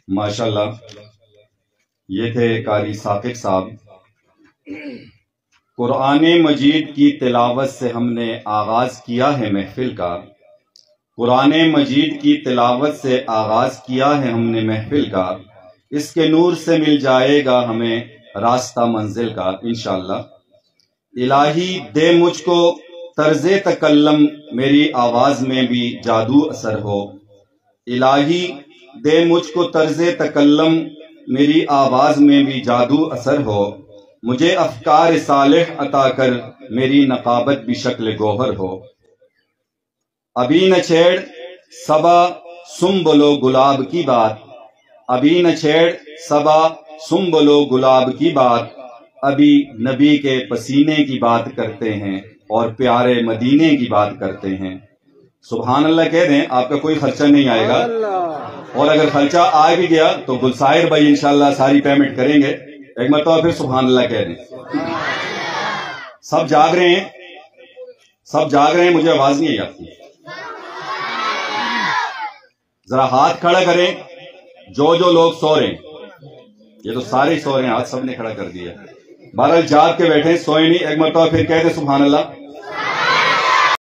माशाल्लाह ये थे कारी साकिब साहब। कुरान मजीद की तिलावत से हमने आगाज किया है महफिल का, कुरान मजीद की तिलावत से आगाज किया है हमने महफिल का, इसके नूर से मिल जाएगा हमें रास्ता मंजिल का इंशाअल्लाह। इलाही दे मुझको तर्ज़े तकल्लम, मेरी आवाज में भी जादू असर हो। इलाही दे मुझको तर्ज़े तकल्लम, मेरी आवाज में भी जादू असर हो। मुझे अफकार सालिह अता कर, मेरी नकाबत भी शक्ल गोहर हो। अभी न छेड़ सबा सुम्बलो गुलाब की बात, अभी न छेड़ सबा सुम्बलो गुलाब की बात, अभी नबी के पसीने की बात करते हैं और प्यारे मदीने की बात करते हैं। सुभान अल्लाह कह दें, आपका कोई खर्चा नहीं आएगा, और अगर खर्चा आ भी गया तो गुलसाहिर भाई इंशाल्लाह सारी पेमेंट करेंगे। एक मरतबा फिर सुभान अल्लाह कह दें। सब जाग रहे हैं, सब जाग रहे हैं, मुझे आवाज नहीं आती। जरा हाथ खड़ा करें जो जो लोग सो रहे हैं। ये तो सारे सो रहे हैं, हाथ सबने खड़ा कर दिया। बहरहाल जाग के बैठे, सोए नहीं। एक मरतबा फिर कहते सुभान अल्लाह।